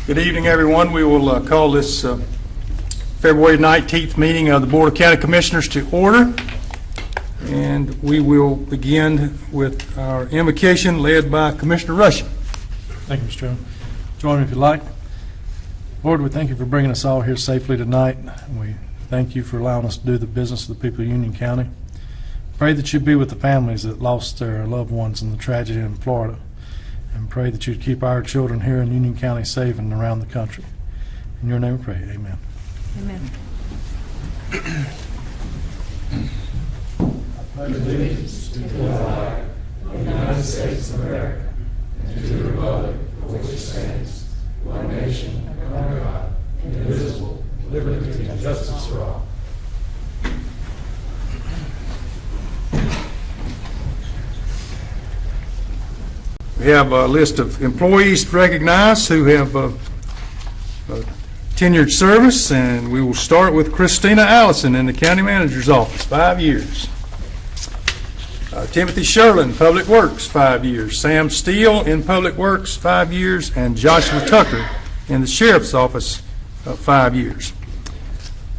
Good evening, everyone. We will call this February 19th meeting of the Board of County Commissioners to order. And we will begin with our invocation led by Commissioner Rushing. Thank you, Mr. Chairman. Join me if you like. Lord, we thank you for bringing us all here safely tonight. And we thank you for allowing us to do the business of the people of Union County. Pray that you be with the families that lost their loved ones in the tragedy in Florida. And pray that you'd keep our children here in Union County safe and around the country. In your name we pray, amen. Amen. I pledge allegiance to the flag of the United States of America and to the republic for which it stands, one nation, under God, indivisible, with liberty and justice for all. We have a list of employees to recognize who have tenured service, and we will start with Christina Allison in the County Manager's Office, 5 years. Timothy Sherlin, Public Works, 5 years. Sam Steele in Public Works, 5 years. And Joshua Tucker in the Sheriff's Office, 5 years.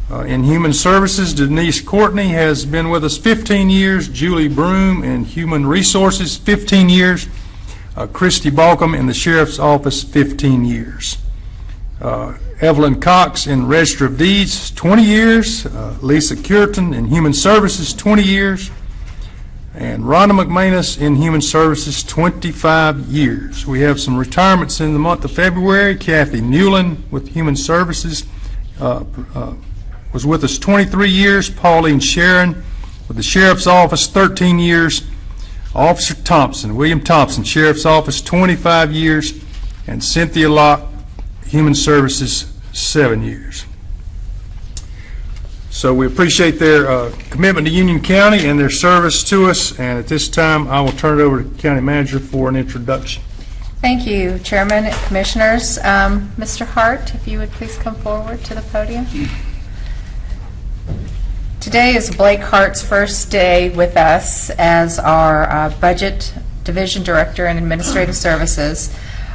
In Human Services, Denise Courtney has been with us 15 years. Julie Broom in Human Resources, 15 years. Christy Balcom in the Sheriff's Office, 15 years. Evelyn Cox in Register of Deeds, 20 years. Lisa Cureton in Human Services, 20 years. And Rhonda McManus in Human Services, 25 years. We have some retirements in the month of February. Kathy Newland with Human Services was with us 23 years. Pauline Sharon with the Sheriff's Office, 13 years. Officer Thompson, William Thompson, Sheriff's Office, 25 years. And Cynthia Locke, Human Services, 7 years. So we appreciate their commitment to Union County and their service to us. And at this time, I will turn it over to the County Manager for an introduction. Thank you, Chairman and Commissioners. Mr. Hart, if you would please come forward to the podium. Today is Blake Hart's first day with us as our Budget Division Director in Administrative Services.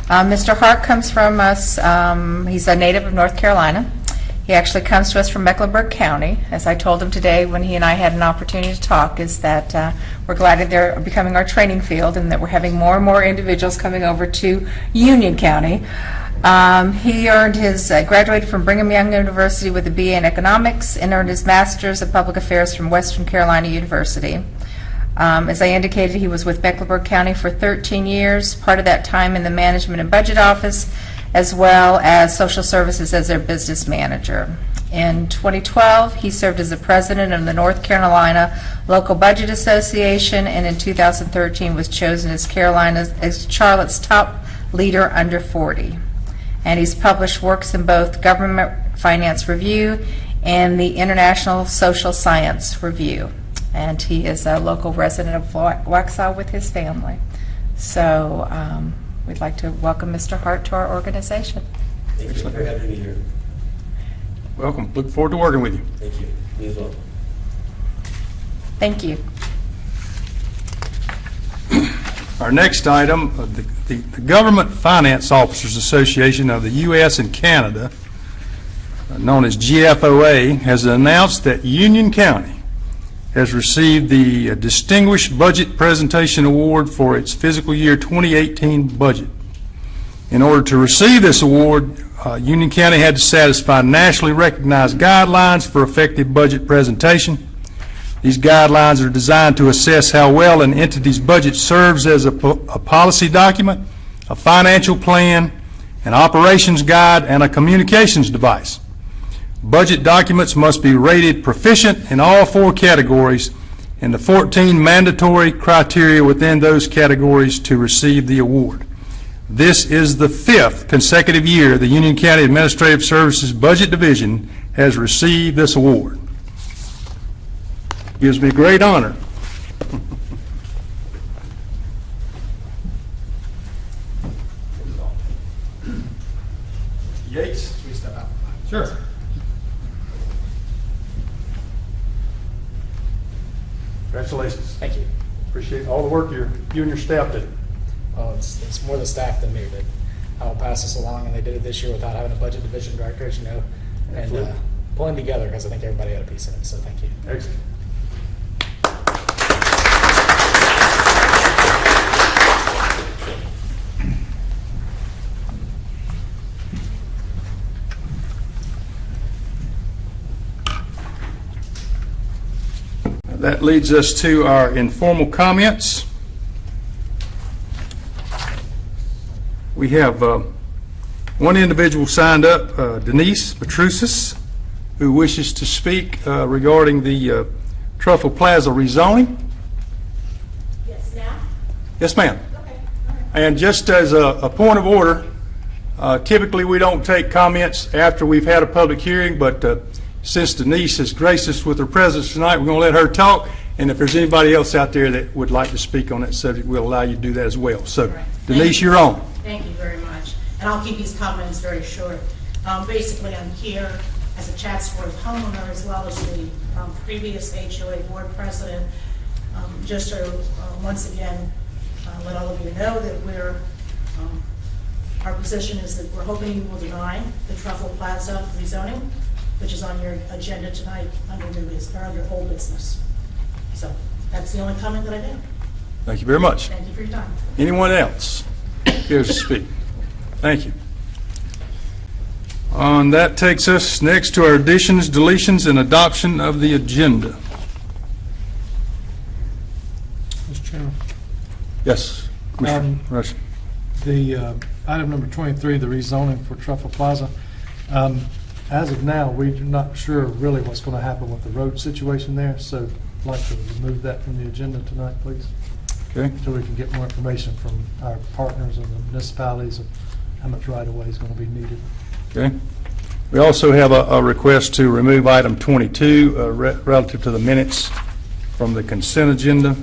Mr. Hart comes from us, he's a native of North Carolina. He actually comes to us from Mecklenburg County. As I told him today when he and I had an opportunity to talk, is that we're glad that they're becoming our training field and that we're having more and more individuals coming over to Union County. He earned his, graduated from Brigham Young University with a BA in Economics and earned his Master's of Public Affairs from Western Carolina University. As I indicated, he was with Mecklenburg County for 13 years, part of that time in the Management and Budget Office, as well as Social Services as their business manager. In 2012, he served as the president of the North Carolina Local Budget Association, and in 2013 was chosen as Charlotte's top leader under 40. And he's published works in both Government Finance Review and the International Social Science Review. And he is a local resident of Waxhaw with his family. So we'd like to welcome Mr. Hart to our organization. Thank you for having me here. Welcome. Look forward to working with you. Thank you. Me as well. Thank you. Our next item, the Government Finance Officers Association of the U.S. and Canada, known as GFOA, has announced that Union County has received the Distinguished Budget Presentation Award for its fiscal year 2018 budget. In order to receive this award, Union County had to satisfy nationally recognized guidelines for effective budget presentation. These guidelines are designed to assess how well an entity's budget serves as a policy document, a financial plan, an operations guide, and a communications device. Budget documents must be rated proficient in all 4 categories and the 14 mandatory criteria within those categories to receive the award. This is the 5th consecutive year the Union County Administrative Services Budget Division has received this award. Gives me great honor. Yates, should we step out? Sure. Congratulations. Thank you. Appreciate all the work you and your staff did. It's more the staff than me, but I will pass this along, and they did it this year without having a budget division director, as you know, and pulling together because I think everybody had a piece in it, so thank you. Excellent. That leads us to our informal comments. We have one individual signed up, Denise Petrusis, who wishes to speak regarding the Truffle Plaza rezoning. Yes, now? Yes, ma'am. Okay, all right. And just as a point of order, typically we don't take comments after we've had a public hearing, but since Denise has graced us with her presence tonight, we're going to let her talk. And if there's anybody else out there that would like to speak on that subject, we'll allow you to do that as well. So, Right. Denise, you're on. Thank you very much. And I'll keep these comments very short. Basically, I'm here as a Chatsworth homeowner as well as the previous HOA board president, just to once again let all of you know that our position is that we're hoping you will deny the Truffle Plaza rezoning, which is on your agenda tonight under new business, or under old business. So that's the only comment that I have. Thank you very much. Thank you for your time. Anyone else cares to speak? Thank you. That takes us next to our additions, deletions, and adoption of the agenda. Mr. Chairman, Yes, Commissioner Rushing. the item number 23, the rezoning for Truffle Plaza. As of now, we're not sure really what's going to happen with the road situation there, so I'd like to remove that from the agenda tonight, please, Okay. so we can get more information from our partners and the municipalities of how much right-of-way is going to be needed. Okay. We also have a request to remove item 22 relative to the minutes from the consent agenda.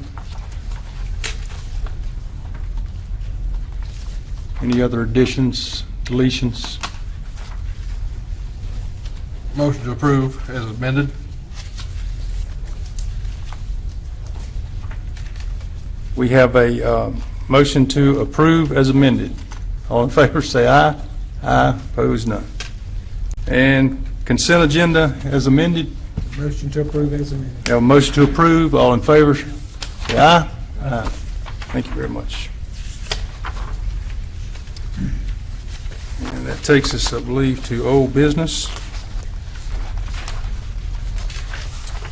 Any other additions, deletions? Motion to approve as amended. We have a motion to approve as amended. All in favor, say aye. Aye. Opposed, none. And consent agenda as amended. Motion to approve as amended. We have a motion to approve. All in favor, say aye. Aye. Thank you very much. And that takes us, I believe, to old business.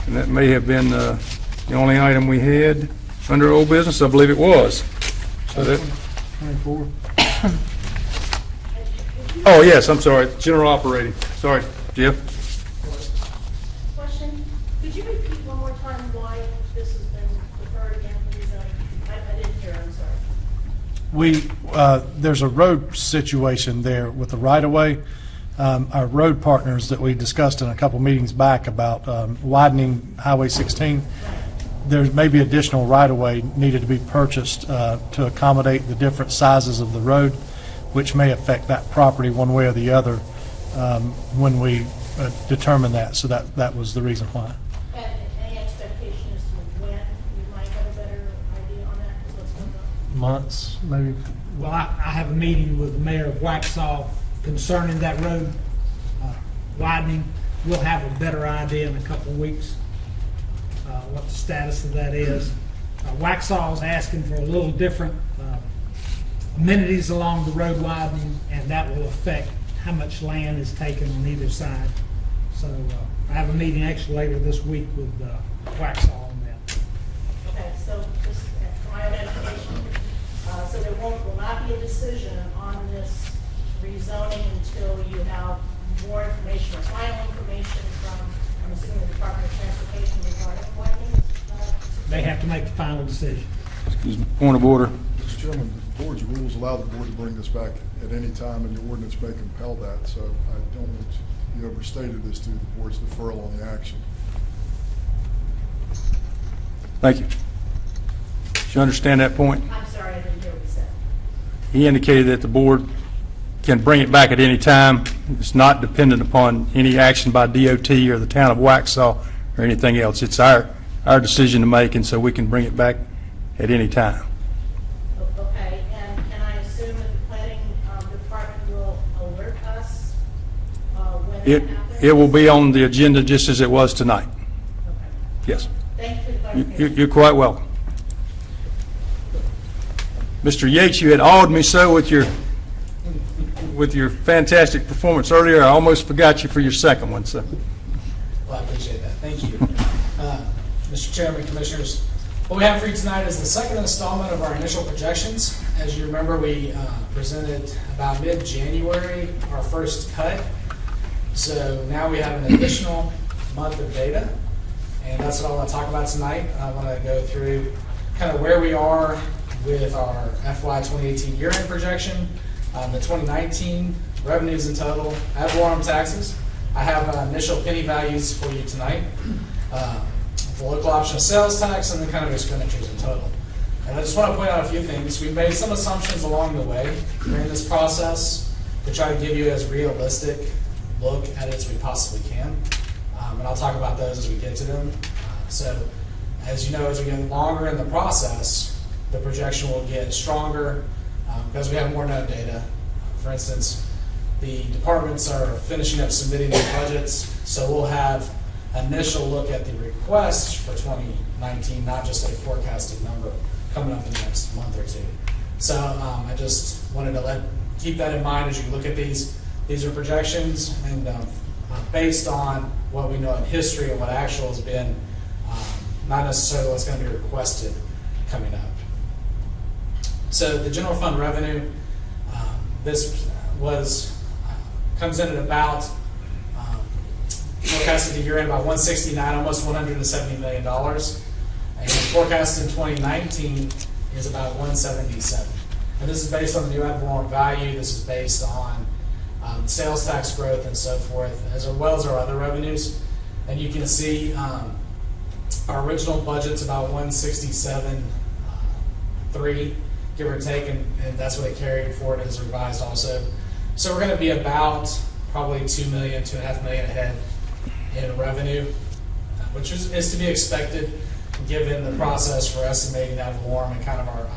And that may have been the only item we had under old business. I believe it was. So that, 24. oh, yes, I'm sorry. General operating. Sorry, Jeff. Question, could you repeat one more time why this has been deferred again for rezoning? I didn't hear, I'm sorry. There's a road situation there with the right-of-way. Our road partners that we discussed in a couple meetings back about widening Highway 16, there may be additional right-of-way needed to be purchased to accommodate the different sizes of the road, which may affect that property one way or the other when we determine that. So that was the reason why. And any expectation as to when we might have a better idea on that, because what's going on? Months, maybe. Well, I have a meeting with the mayor of Waxhaw concerning that road widening. We'll have a better idea in a couple of weeks what the status of that is. Waxhaw is asking for a little different amenities along the road widening, and that will affect how much land is taken on either side. So I have a meeting actually later this week with Waxhaw on that. Okay, so just for my identification, so there will not be a decision on this rezoning until you have more information or final information from, I'm assuming, the Department of Transportation regarding widening? They have to make the final decision. Excuse me, point of order. Mr. Chairman, the board's rules allow the board to bring this back at any time, and the ordinance may compel that, so I don't want you overstated as to the board's deferral on the action. Thank you. Did you understand that point? I'm sorry, I didn't hear what you said. He indicated that the board can bring it back at any time. It's not dependent upon any action by DOT or the town of Waxhaw or anything else. It's our decision to make, and so we can bring it back at any time. Okay, and can I assume that the planning department It will be on the agenda just as it was tonight. Okay. Yes. Thank you for the clarification. You're quite welcome. Mr. Yates, you had awed me so with your fantastic performance earlier, I almost forgot you for your second one. So, Well, I appreciate that. Thank you. Mr. Chairman, Commissioners, what we have for you tonight is the second installment of our initial projections. As you remember, we presented about mid-January our first cut. So now we have an additional month of data, and that's what I want to talk about tonight. I want to go through kind of where we are with our FY 2018 year-end projection, the 2019 revenues in total, ad valorem taxes. I have initial penny values for you tonight, the local option of sales tax, and then kind of expenditures in total. And I just want to point out a few things. We've made some assumptions along the way during this process to try to give you as realistic look at it as we possibly can. And I'll talk about those as we get to them. So as you know, as we get longer in the process, the projection will get stronger because we have more known data. For instance, the departments are finishing up submitting their budgets, so we'll have initial look at the requests for 2019, not just a forecasted number coming up in the next month or two. So I just wanted to keep that in mind as you look at these. These are projections, and based on what we know in history and what actual has been, not necessarily what's going to be requested coming up. So the general fund revenue, this comes in at about, forecasted to year-end about 169, almost $170 million. And forecast in 2019 is about 177. And this is based on the new ad valorem value. This is based on sales tax growth and so forth, as well as our other revenues. And you can see our original budget's about 167.3, give or take, and that's what it carried forward as revised also. So we're going to be about probably $2 million, $2.5 million ahead in revenue, which is to be expected given the process for estimating ad valorem and kind of our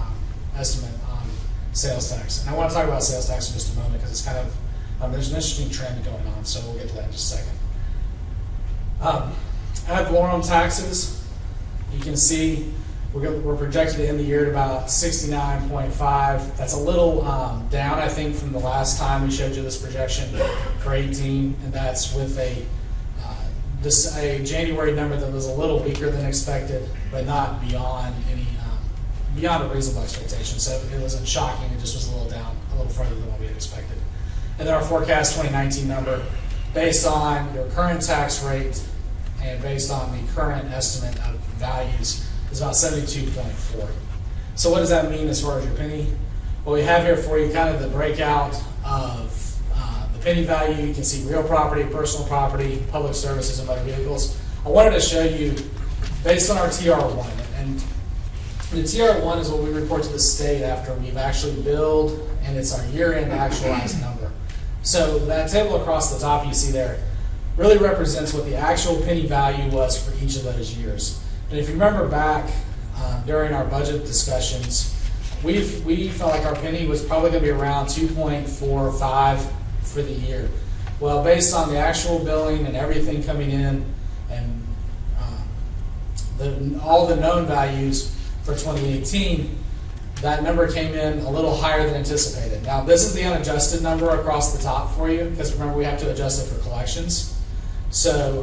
estimate on sales tax. And I want to talk about sales tax in just a moment because it's kind of, there's an interesting trend going on, so we'll get to that in just a second. Ad valorem taxes, you can see we're projected to end the year at about 69.5. That's a little down, I think, from the last time we showed you this projection for 18, and that's with a January number that was a little weaker than expected, but not beyond any beyond a reasonable expectation. So it wasn't shocking; it just was a little down, a little further than what we had expected. And then our forecast 2019 number, based on your current tax rate and based on the current estimate of values, is about 72.4. So what does that mean as far as your penny? Well, we have here for you kind of the breakout of the penny value. You can see real property, personal property, public services, and motor vehicles. I wanted to show you based on our TR1. And the TR1 is what we report to the state after we've actually billed, and it's our year-end actualized number. So that table across the top you see there really represents what the actual penny value was for each of those years. And if you remember back during our budget discussions, we felt like our penny was probably going to be around 2.45 for the year. Well, based on the actual billing and everything coming in and all the known values for 2018, that number came in a little higher than anticipated. Now, this is the unadjusted number across the top for you, because remember, we have to adjust it for collections. So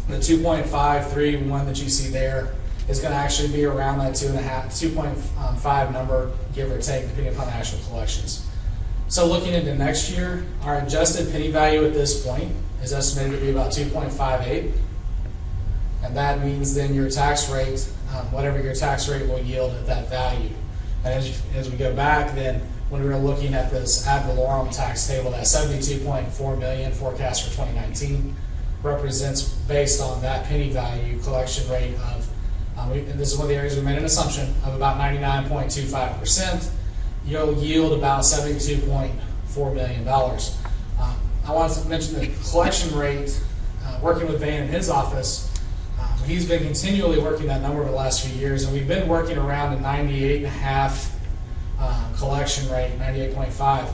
the 2.531 that you see there is going to actually be around that 2.5 number, give or take, depending upon the actual collections. So looking into next year, our adjusted penny value at this point is estimated to be about 2.58. And that means then your tax rate, whatever your tax rate will yield at that value. And as we go back, then when we were looking at this ad valorem tax table, that 72.4 million forecast for 2019 represents, based on that penny value, collection rate of, and this is one of the areas we made an assumption of about 99.25%. You'll yield about $72.4 million. I wanted to mention the collection rate, working with Van in his office. He's been continually working that number over the last few years, and we've been working around a 98.5 collection rate, 98.5.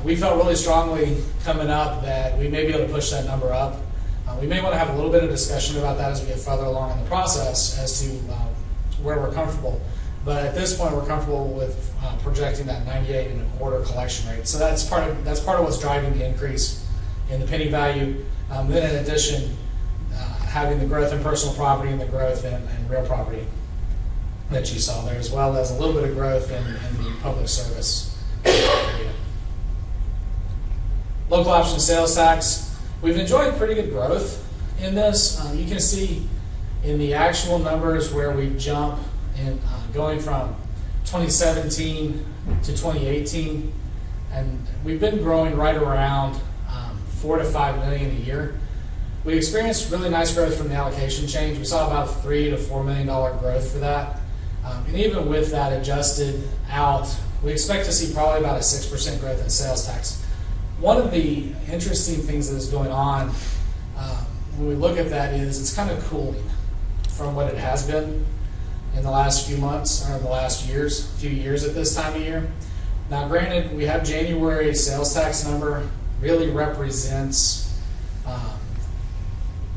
We felt really strongly coming up that we may be able to push that number up. We may want to have a little bit of discussion about that as we get further along in the process as to where we're comfortable. But at this point, we're comfortable with projecting that 98.25 collection rate. So that's part of what's driving the increase in the penny value. Then in addition, having the growth in personal property and the growth in real property that you saw there, as well as a little bit of growth in the public service area. Local option sales tax, we've enjoyed pretty good growth in this. You can see in the actual numbers where we jump in going from 2017 to 2018, and we've been growing right around 4 to 5 million a year. We experienced really nice growth from the allocation change. We saw about $3 to $4 million growth for that. And even with that adjusted out, we expect to see probably about a 6% growth in sales tax. One of the interesting things that is going on when we look at that is it's kind of cooling from what it has been in the last few months or the last few years at this time of year. Now granted, we have January sales tax number really represents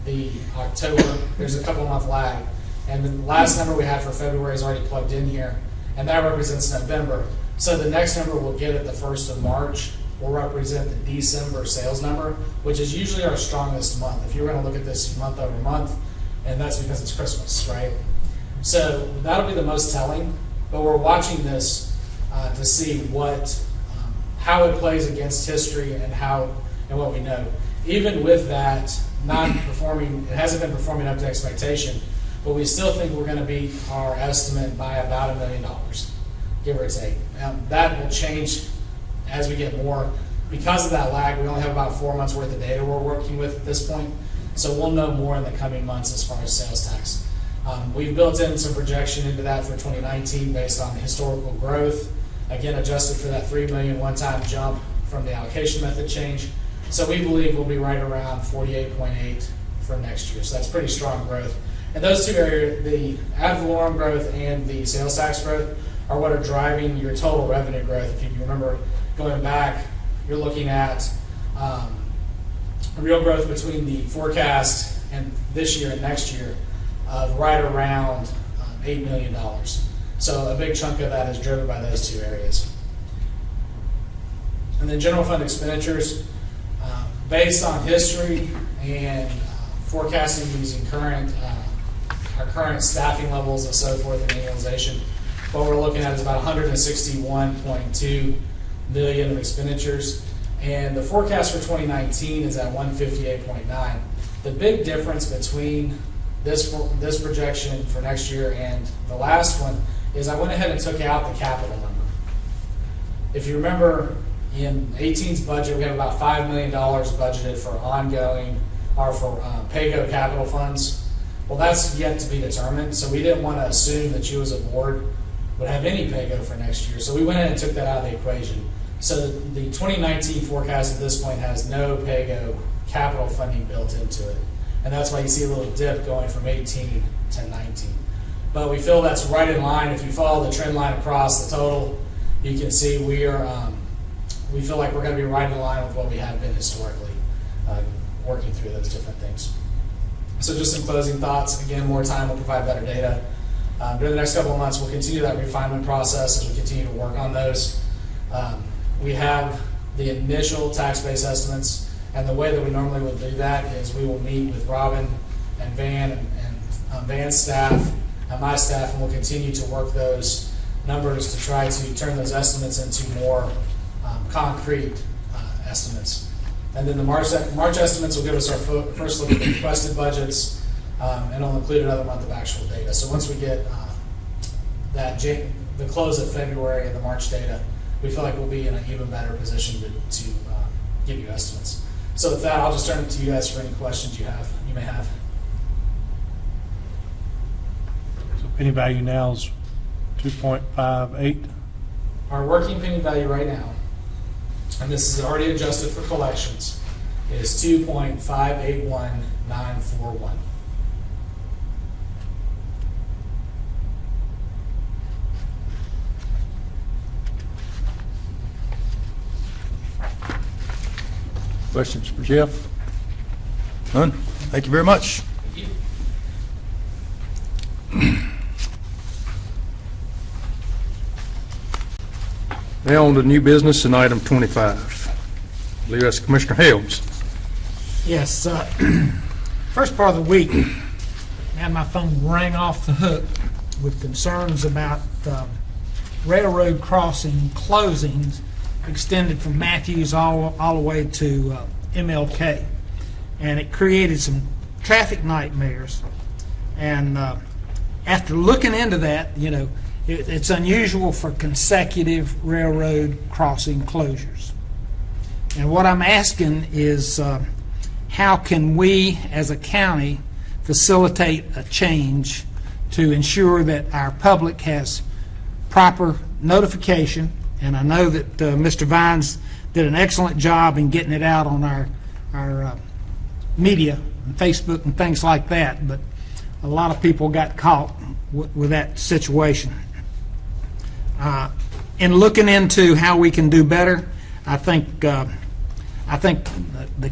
the October. There's a couple month lag. And the last number we had for February is already plugged in here, and that represents November. So the next number we'll get at the 1st of March will represent the December sales number, which is usually our strongest month. If you were going to look at this month over month, and that's because it's Christmas, right? So that'll be the most telling, but we're watching this to see how it plays against history and what we know. Even with that not performing, it hasn't been performing up to expectation, but we still think we're going to beat our estimate by about $1 million, give or take. That will change as we get more. Because of that lag, we only have about 4 months worth of data we're working with at this point, so we'll know more in the coming months as far as sales tax. We've built in some projection into that for 2019 based on historical growth, again adjusted for that $3 million one-time jump from the allocation method change. So we believe we'll be right around 48.8 for next year. So that's pretty strong growth. And those two areas, the ad valorem growth and the sales tax growth, are what are driving your total revenue growth. If you remember going back, you're looking at real growth between the forecast and this year and next year of right around $8 million. So a big chunk of that is driven by those two areas. And then general fund expenditures, based on history and forecasting using our current staffing levels and so forth and annualization, what we're looking at is about 161.2 million of expenditures, and the forecast for 2019 is at 158.9. The big difference between this projection for next year and the last one is I went ahead and took out the capital number. If you remember, in 18's budget, we have about $5 million budgeted for ongoing or for PAYGO capital funds. Well, that's yet to be determined, so we didn't want to assume that you as a board would have any PAYGO for next year. So we went ahead and took that out of the equation. So the 2019 forecast at this point has no PAYGO capital funding built into it. And that's why you see a little dip going from 18 to 19. But we feel that's right in line. If you follow the trend line across the total, you can see we feel like we're going to be right in line with what we have been historically, working through those different things. So just some closing thoughts. Again, more time will provide better data. During the next couple of months, we'll continue that refinement process as we continue to work on those. We have the initial tax base estimates, and the way that we normally would do that is we will meet with Robin and Van and Van's staff and my staff, and we'll continue to work those numbers to try to turn those estimates into more concrete estimates. And then the March estimates will give us our first look at the requested budgets, and it'll include another month of actual data. So once we get the close of February and the March data, we feel like we'll be in an even better position to give you estimates. So with that, I'll just turn it to you guys for any questions you may have. So penny value now is 2.58. Our working penny value right now, and this is already adjusted for collections, is 2.581941. Questions for Jeff? None? Thank you very much. Now on to new business and item 25. I believe that's Commissioner Helms. Yes, first part of the week, I had my phone rang off the hook with concerns about railroad crossing closings extended from Matthews all the way to MLK. And it created some traffic nightmares. And after looking into that, you know, it's unusual for consecutive railroad crossing closures. And what I'm asking is how can we as a county facilitate a change to ensure that our public has proper notification? And I know that Mr. Vines did an excellent job in getting it out on our media, and Facebook and things like that, but a lot of people got caught with that situation. In looking into how we can do better, I think the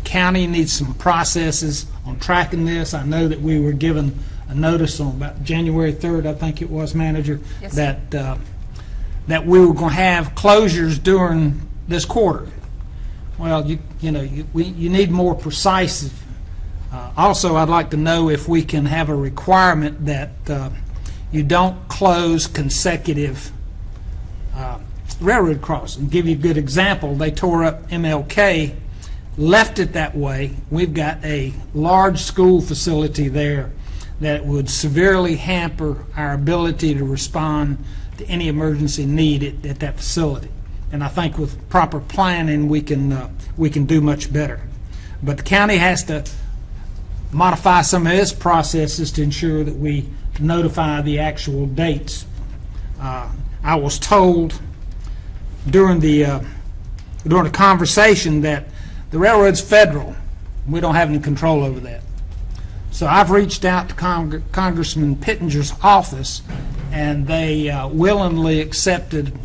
county needs some processes on tracking this. I know that we were given a notice on about January 3rd, I think it was, Manager, Yes. that we were going to have closures during this quarter. Well, you need more precise. Also, I'd like to know if we can have a requirement that you don't close consecutive railroad crossing. Give you a good example. They tore up MLK, left it that way. We've got a large school facility there that would severely hamper our ability to respond to any emergency need at that facility. And I think with proper planning, we can do much better. But the county has to modify some of its processes to ensure that we notify the actual dates. I was told during the conversation that the railroad's federal. We don't have any control over that. So I've reached out to Congressman Pittenger's office, and they willingly accepted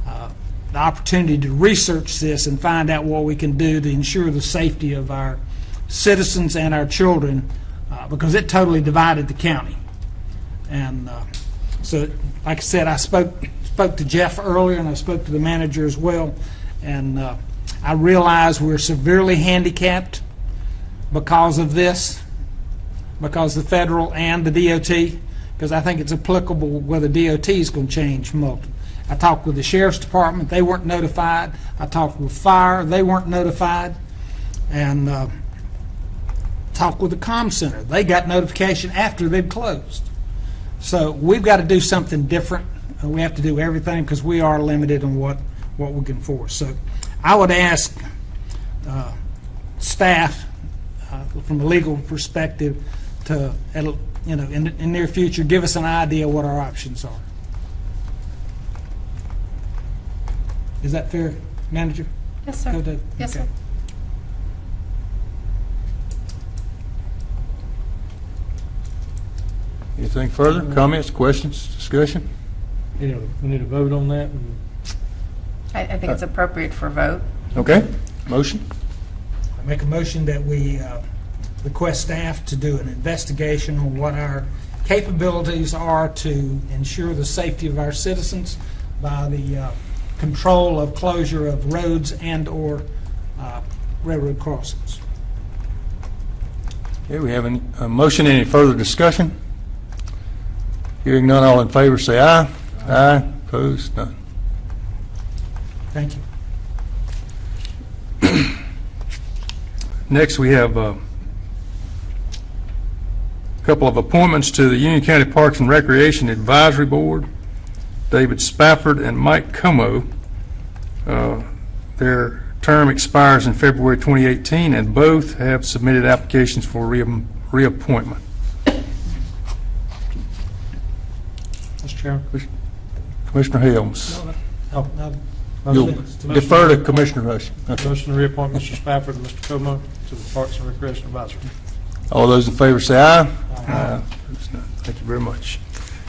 the opportunity to research this and find out what we can do to ensure the safety of our citizens and our children, because it totally divided the county. And so, like I said, I spoke to Jeff earlier, and I spoke to the manager as well, and I realize we're severely handicapped because of this, because the federal and the DOT, because I think it's applicable whether DOT is going to change multiple. I talked with the Sheriff's Department, they weren't notified. I talked with Fire, they weren't notified. And talked with the comm center. They got notification after they'd closed. So we've got to do something different. We have to do everything because we are limited on what we can force. So I would ask staff from a legal perspective to, in the near future, give us an idea what our options are. Is that fair, Manager? Yes, sir. Go, Dave. Yes, Okay. sir. Anything further? Comments, questions, discussion? We need to vote on that. I think it's appropriate for a vote. Okay, motion? I make a motion that we request staff to do an investigation on what our capabilities are to ensure the safety of our citizens by the control of closure of roads and or railroad crossings. Okay, we have a motion. Any further discussion? Hearing none, all in favor say aye. Aye. Opposed? None. Thank you. Next, we have a couple of appointments to the Union County Parks and Recreation Advisory Board. David Spafford and Mike Como. Their term expires in February 2018, and both have submitted applications for reappointment. Mr. Chairman. Commissioner Helms. You'll defer to Commissioner Rush. Okay. Motion to reappoint Mr. Spafford and Mr. Como to the Parks and Recreation Advisory. All those in favor say aye. Aye. Thank you very much.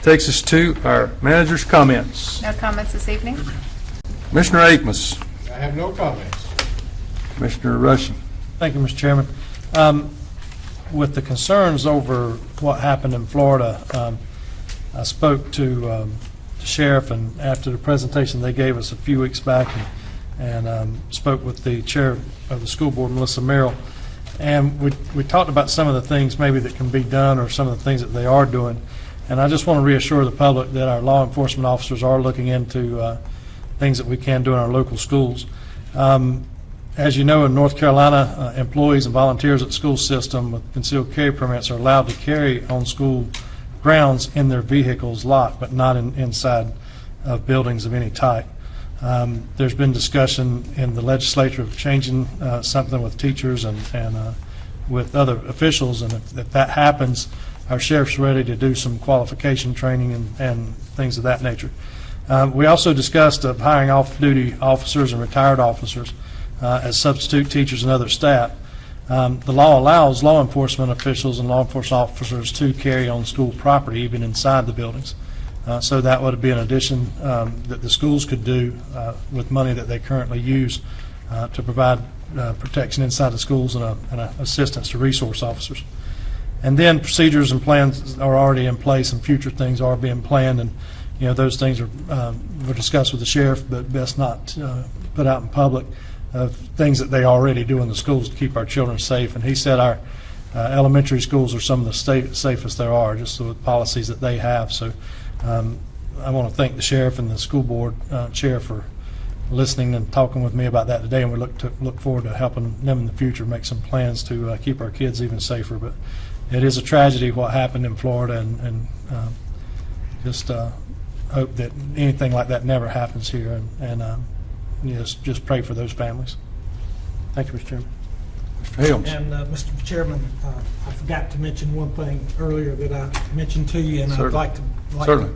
Takes us to our manager's comments. No comments this evening? Commissioner Akmus. I have no comments. Commissioner Rushing. Thank you, Mr. Chairman. With the concerns over what happened in Florida, I spoke to the sheriff, and after the presentation they gave us a few weeks back, and spoke with the chair of the school board, Melissa Merrill, and we talked about some of the things maybe that can be done or some of the things that they are doing. And I just want to reassure the public that our law enforcement officers are looking into things that we can do in our local schools. As you know, in North Carolina, employees and volunteers at the school system with concealed carry permits are allowed to carry on school grounds in their vehicles locked, but not inside of buildings of any type. There's been discussion in the legislature of changing something with teachers and with other officials, and if that happens, our sheriff's ready to do some qualification training and things of that nature. We also discussed of hiring off-duty officers and retired officers as substitute teachers and other staff. The law allows law enforcement officials and law enforcement officers to carry on school property even inside the buildings. So that would be an addition that the schools could do with money that they currently use to provide protection inside the schools and assistance to resource officers. And then procedures and plans are already in place, and future things are being planned, and those things were discussed with the sheriff, but best not put out in public, of things that they already do in the schools to keep our children safe. And he said our elementary schools are some of the safest there are, just with policies that they have. So I want to thank the sheriff and the school board chair for listening and talking with me about that today, and we look forward to helping them in the future make some plans to keep our kids even safer. But it is a tragedy what happened in Florida, and just hope that anything like that never happens here, and just pray for those families. Thank you, Mr. Chairman. Mr. Helms. And Mr. Chairman, I forgot to mention one thing earlier that I mentioned to you, and Certainly. I'd like to. Certainly.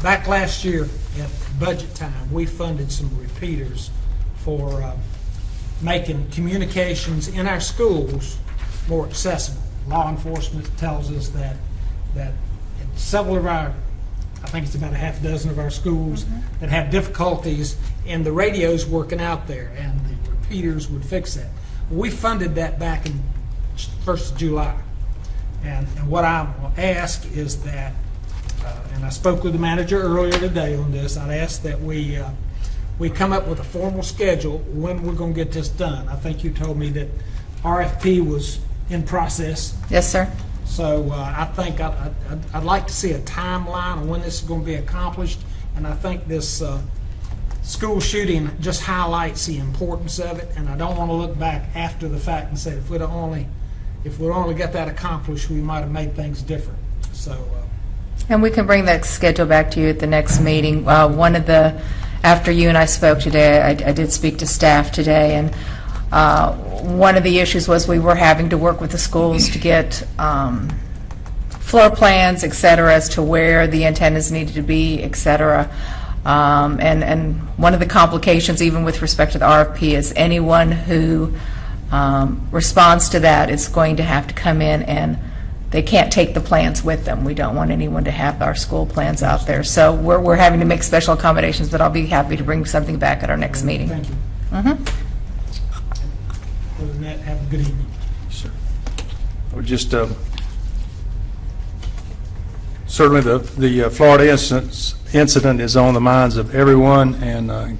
Back last year at budget time, we funded some repeaters for making communications in our schools more accessible. Law enforcement tells us that in several of our, I think it's about a half dozen of our schools that have difficulties in the radios working out there, and the repeaters would fix that. We funded that back in 1st of July. And what I ask is that, and I spoke with the manager earlier today on this, I'd ask that we come up with a formal schedule when we're going to get this done. I think you told me that RFP was in process. Yes, sir. So I think I'd like to see a timeline on when this is going to be accomplished, and I think this school shooting just highlights the importance of it, and I don't want to look back after the fact and say if we'd only got that accomplished, we might have made things different. So. And we can bring that schedule back to you at the next meeting. After you and I spoke today, I did speak to staff today, and one of the issues was we were having to work with the schools to get floor plans, et cetera, as to where the antennas needed to be, et cetera. And one of the complications, even with respect to the RFP, is anyone who responds to that is going to have to come in, and they can't take the plans with them. We don't want anyone to have our school plans out there. So we're having to make special accommodations, but I'll be happy to bring something back at our next meeting. Thank you. Other than that, have a good evening. Sure. I would just certainly the Florida incident is on the minds of everyone, and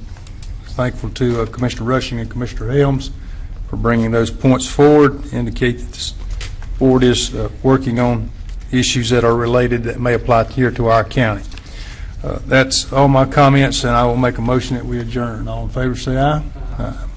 thankful to Commissioner Rushing and Commissioner Helms for bringing those points forward, indicate that this board is working on issues that are related that may apply here to our county. That's all my comments, and I will make a motion that we adjourn. All in favor say aye. Aye.